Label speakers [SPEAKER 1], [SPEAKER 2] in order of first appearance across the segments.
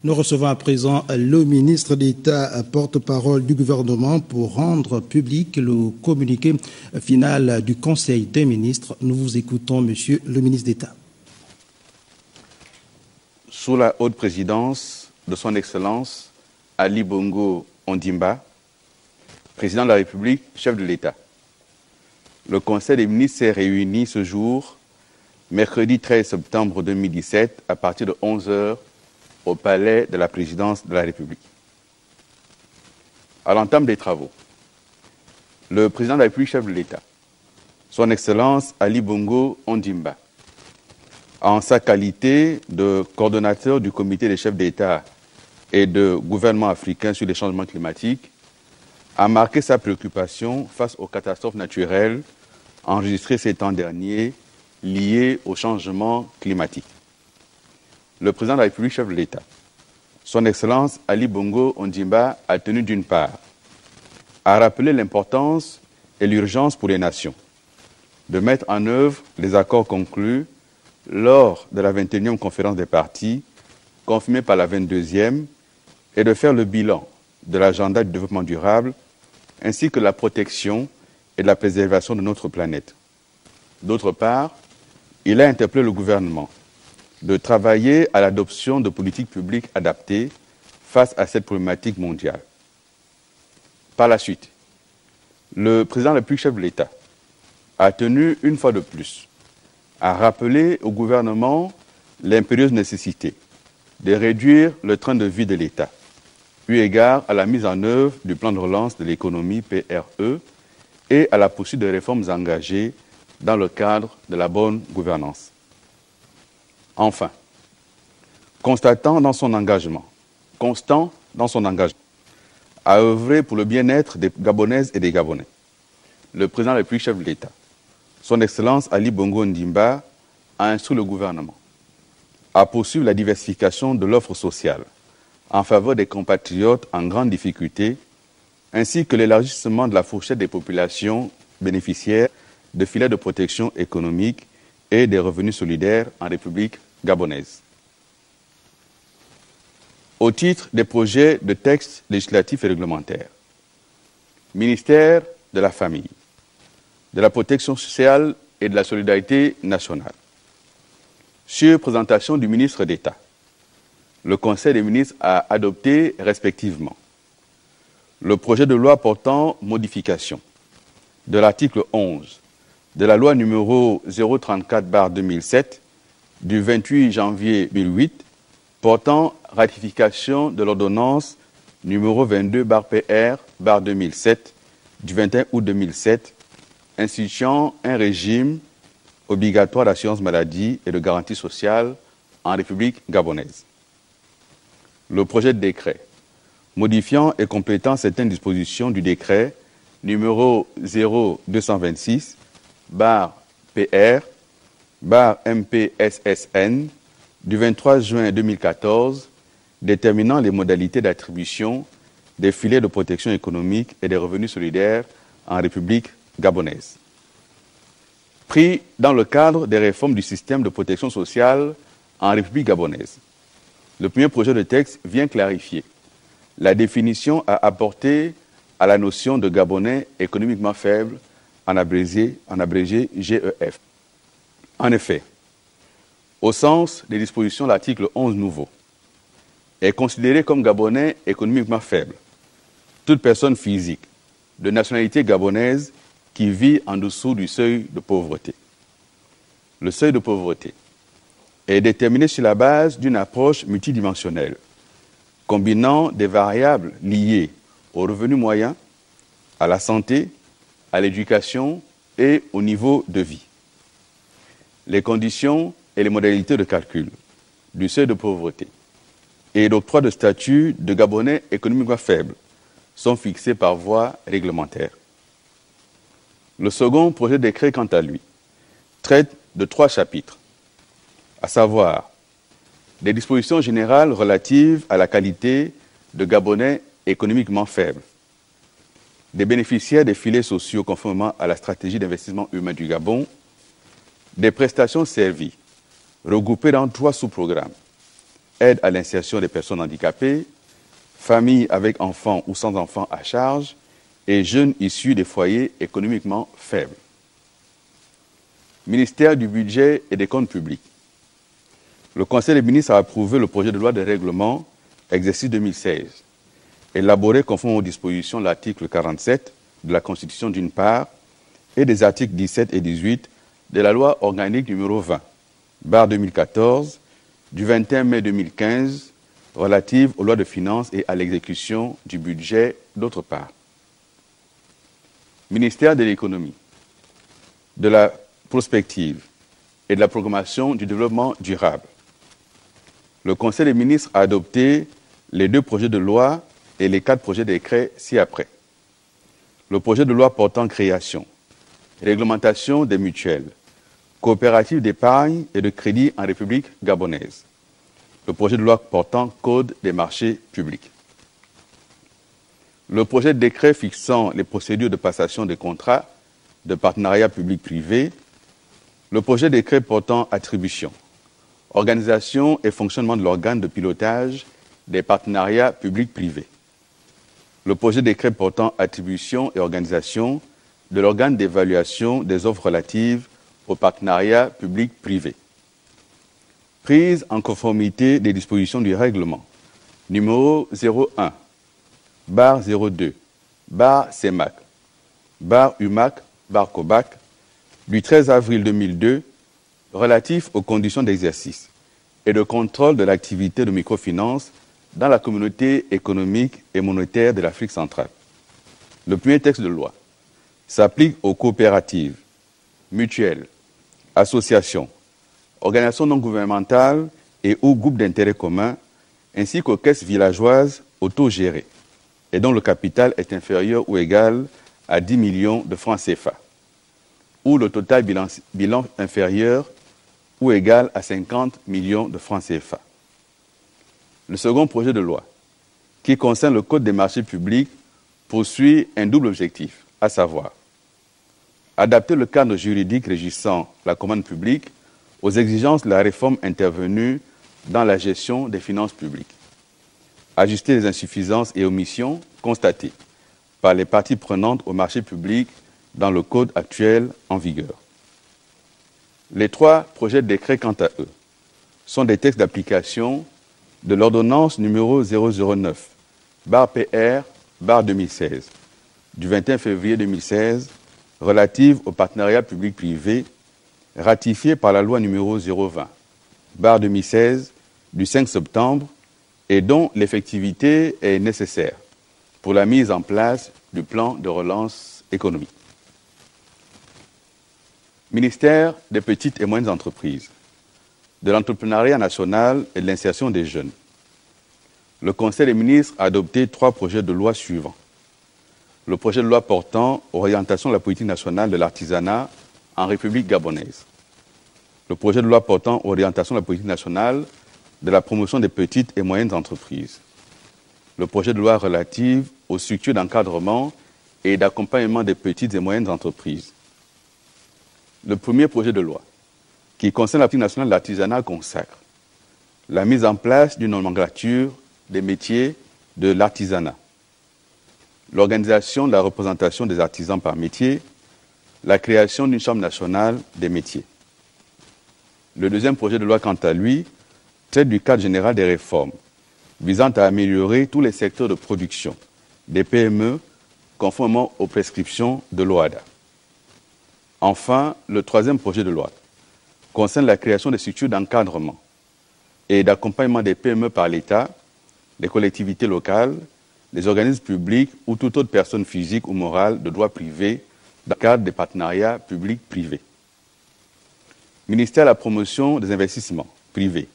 [SPEAKER 1] Nous recevons à présent le ministre d'État, porte-parole du gouvernement, pour rendre public le communiqué final du Conseil des ministres. Nous vous écoutons, monsieur le ministre d'État.
[SPEAKER 2] Sous la haute présidence de son Excellence Ali Bongo Ondimba, président de la République, chef de l'État, le Conseil des ministres s'est réuni ce jour, mercredi 13 septembre 2017, à partir de 11 h, au palais de la présidence de la République. À l'entame des travaux, le président de la République, chef de l'État, son Excellence Ali Bongo Ondimba, en sa qualité de coordonnateur du comité des chefs d'État et de gouvernement africain sur les changements climatiques, a marqué sa préoccupation face aux catastrophes naturelles enregistrées ces temps derniers liées au changement climatique. Le président de la République, chef de l'État, son Excellence Ali Bongo Ondimba, a tenu d'une part à rappeler l'importance et l'urgence pour les nations de mettre en œuvre les accords conclus lors de la 21e conférence des parties, confirmée par la 22e, et de faire le bilan de l'agenda du développement durable, ainsi que la protection et la préservation de notre planète. D'autre part, il a interpellé le gouvernement de travailler à l'adoption de politiques publiques adaptées face à cette problématique mondiale. Par la suite, le président de la République, chef de l'État, a tenu une fois de plus à rappeler au gouvernement l'impérieuse nécessité de réduire le train de vie de l'État, eu égard à la mise en œuvre du plan de relance de l'économie PRE et à la poursuite des réformes engagées dans le cadre de la bonne gouvernance. Enfin, constant dans son engagement, à œuvrer pour le bien-être des Gabonaises et des Gabonais, le président de la République, chef de l'État, son Excellence Ali Bongo Ondimba, a instruit le gouvernement à poursuivre la diversification de l'offre sociale en faveur des compatriotes en grande difficulté, ainsi que l'élargissement de la fourchette des populations bénéficiaires de filets de protection économique et des revenus solidaires en République gabonaise. Au titre des projets de textes législatifs et réglementaires, ministère de la Famille, de la Protection sociale et de la Solidarité nationale, sur présentation du ministre d'État, le Conseil des ministres a adopté respectivement le projet de loi portant modification de l'article 11 de la loi numéro 034/2007 du 28 janvier 2008 portant ratification de l'ordonnance numéro 22/PR/2007 du 21 août 2007 instituant un régime obligatoire d'assurance maladie et de garantie sociale en République gabonaise. Le projet de décret modifiant et complétant certaines dispositions du décret numéro 0226/PR/MPSSN du 23 juin 2014 déterminant les modalités d'attribution des filets de protection économique et des revenus solidaires en République gabonaise. Pris dans le cadre des réformes du système de protection sociale en République gabonaise, le premier projet de texte vient clarifier la définition à apporter à la notion de Gabonais économiquement faible, en abrégé GEF. En effet, au sens des dispositions de l'article 11 nouveau, est considéré comme Gabonais économiquement faible toute personne physique de nationalité gabonaise qui vit en dessous du seuil de pauvreté. Le seuil de pauvreté est déterminé sur la base d'une approche multidimensionnelle, combinant des variables liées au revenu moyen, à la santé, à l'éducation et au niveau de vie. Les conditions et les modalités de calcul du seuil de pauvreté et d'octroi de statut de Gabonais économiquement faible sont fixés par voie réglementaire. Le second projet de décret, quant à lui, traite de 3 chapitres, à savoir des dispositions générales relatives à la qualité de Gabonais économiquement faibles, des bénéficiaires des filets sociaux conformément à la stratégie d'investissement humain du Gabon, des prestations servies regroupées dans 3 sous-programmes, aide à l'insertion des personnes handicapées, familles avec enfants ou sans enfants à charge et jeunes issus des foyers économiquement faibles. Ministère du Budget et des Comptes publics. Le Conseil des ministres a approuvé le projet de loi de règlement exercice 2016, élaboré conforme aux dispositions de l'article 47 de la Constitution d'une part et des articles 17 et 18 de la loi organique numéro 20/2014 du 21 mai 2015 relative aux lois de finances et à l'exécution du budget d'autre part. Ministère de l'économie, de la prospective et de la programmation du développement durable. Le Conseil des ministres a adopté les 2 projets de loi et les 4 projets de décret ci-après. Le projet de loi portant création, réglementation des mutuelles, coopératives d'épargne et de crédit en République gabonaise. Le projet de loi portant code des marchés publics. Le projet de décret fixant les procédures de passation des contrats de partenariat public-privé. Le projet de décret portant attribution, organisation et fonctionnement de l'organe de pilotage des partenariats publics-privés. Le projet de décret portant attribution et organisation de l'organe d'évaluation des offres relatives aux partenariats publics-privés. Prise en conformité des dispositions du règlement numéro 01/02/CEMAC/UMAC/COBAC du 13 avril 2002 relatif aux conditions d'exercice et de contrôle de l'activité de microfinance dans la communauté économique et monétaire de l'Afrique centrale. Le premier texte de loi s'applique aux coopératives, mutuelles, associations, organisations non gouvernementales et ou groupes d'intérêt commun, ainsi qu'aux caisses villageoises autogérées et dont le capital est inférieur ou égal à 10 millions de francs CFA, ou le total bilan inférieur ou égal à 50 millions de francs CFA. Le second projet de loi, qui concerne le Code des marchés publics, poursuit un double objectif, à savoir adapter le cadre juridique régissant la commande publique aux exigences de la réforme intervenue dans la gestion des finances publiques, ajuster les insuffisances et omissions constatées par les parties prenantes au marché public dans le Code actuel en vigueur. Les 3 projets de décret, quant à eux, sont des textes d'application de l'ordonnance numéro 009/PR/2016 du 21 février 2016 relative au partenariat public-privé ratifiée par la loi numéro 020/2016 du 5 septembre et dont l'effectivité est nécessaire pour la mise en place du plan de relance économique. Ministère des petites et moyennes entreprises, de l'entrepreneuriat national et de l'insertion des jeunes. Le Conseil des ministres a adopté 3 projets de loi suivants. Le projet de loi portant orientation de la politique nationale de l'artisanat en République gabonaise. Le projet de loi portant orientation de la politique nationale de la promotion des petites et moyennes entreprises. Le projet de loi relatif aux structures d'encadrement et d'accompagnement des petites et moyennes entreprises. Le premier projet de loi, qui concerne la politique nationale de l'artisanat, consacre la mise en place d'une nomenclature des métiers de l'artisanat, l'organisation de la représentation des artisans par métier, la création d'une chambre nationale des métiers. Le deuxième projet de loi, quant à lui, traite du cadre général des réformes visant à améliorer tous les secteurs de production des PME conformément aux prescriptions de l'OHADA. Enfin, le troisième projet de loi concerne la création des structures d'encadrement et d'accompagnement des PME par l'État, les collectivités locales, les organismes publics ou toute autre personne physique ou morale de droit privé dans le cadre des partenariats publics-privés. Ministère de la promotion des investissements privés,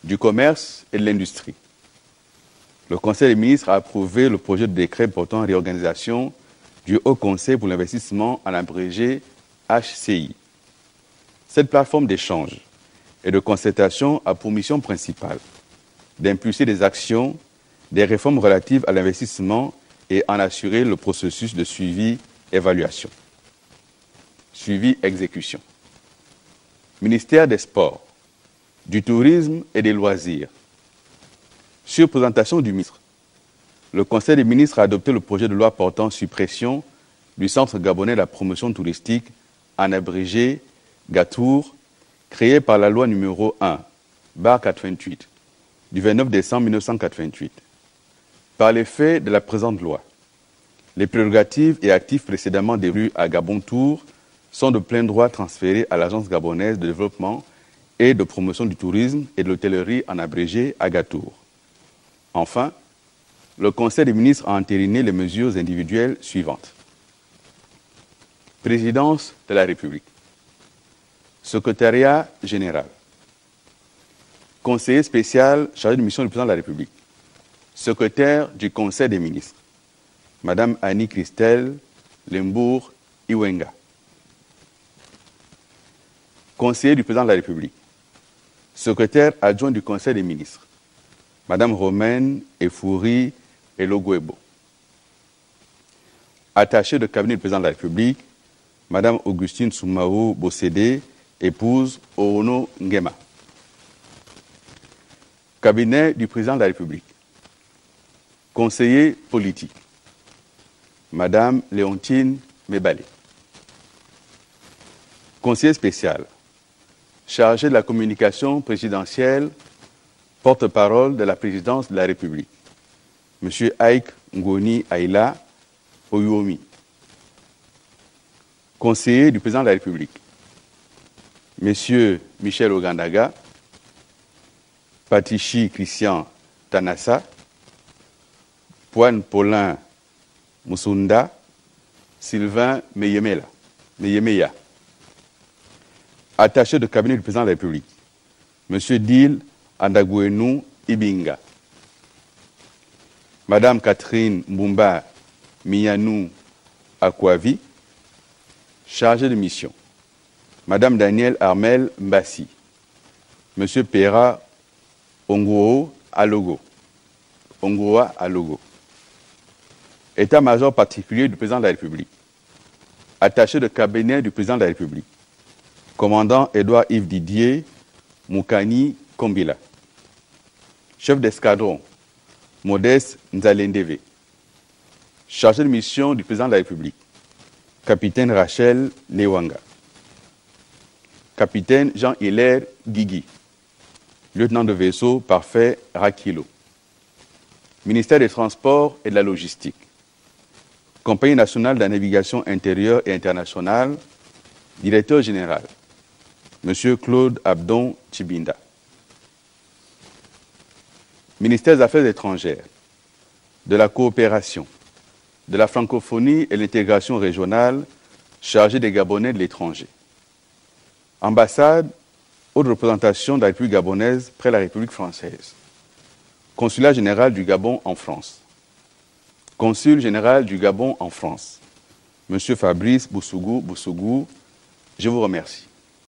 [SPEAKER 2] du commerce et de l'industrie. Le Conseil des ministres a approuvé le projet de décret portant réorganisation du Haut Conseil pour l'investissement, en abrégé HCI. Cette plateforme d'échange et de concertation a pour mission principale d'impulser des actions, des réformes relatives à l'investissement et en assurer le processus de suivi-évaluation. Suivi-exécution. Ministère des Sports, du Tourisme et des Loisirs, Sur présentation du ministre, le Conseil des ministres a adopté le projet de loi portant suppression du Centre gabonais de la promotion touristique, en abrégé GATOUR, créé par la loi numéro 1/88 du 29 décembre 1988. Par l'effet de la présente loi, les prérogatives et actifs précédemment dévolus à Gabon Tour sont de plein droit transférés à l'Agence gabonaise de développement et de promotion du tourisme et de l'hôtellerie en abrégé AGATOUR. Enfin, le Conseil des ministres a entériné les mesures individuelles suivantes. Présidence de la République. Secrétariat général. Conseiller spécial chargé de mission du président de la République. Secrétaire du Conseil des ministres. Madame Annie-Christelle Lembourg Iwenga. Conseiller du président de la République. Secrétaire adjoint du Conseil des ministres. Madame Romaine Efouri Elogwebo. Attachée de cabinet du président de la République, Madame Augustine Soumaou Bossédé, épouse Oono Ngema. Cabinet du président de la République. Conseiller politique. Madame Léontine Mebale. Conseiller spécial, chargé de la communication présidentielle, porte-parole de la présidence de la République, Monsieur Aïk Ngoni Aïla Oyuomi. Conseiller du président de la République, Monsieur Michel Ogandaga, Patichi Christian Tanassa, Poine Paulin Moussunda, Sylvain Meyemeya. Attaché de cabinet du président de la République, Monsieur Dil Andagouenou Ibinga. Madame Catherine Mbumba Miyanou Akwavi, chargée de mission. Madame Danielle Armel Mbassi. Monsieur Pera Ongoa Alogo. État-major particulier du président de la République. Attaché de cabinet du président de la République. Commandant Édouard Yves Didier Moukani Kombila. Chef d'escadron Modeste Nzalendeve. Chargé de mission du président de la République. Capitaine Rachel Lewanga. Capitaine Jean-Hilaire Guigui. Lieutenant de vaisseau Parfait Rakilo. Ministère des Transports et de la Logistique. Compagnie nationale de la navigation intérieure et internationale. Directeur général, Monsieur Claude Abdon Chibinda. Ministère des Affaires étrangères, de la coopération, de la francophonie et l'intégration régionale, chargé des Gabonais de l'étranger. Ambassade, haute représentation de la République gabonaise près la République française. Consulat général du Gabon en France. Consul général du Gabon en France, Monsieur Fabrice Boussougou, je vous remercie.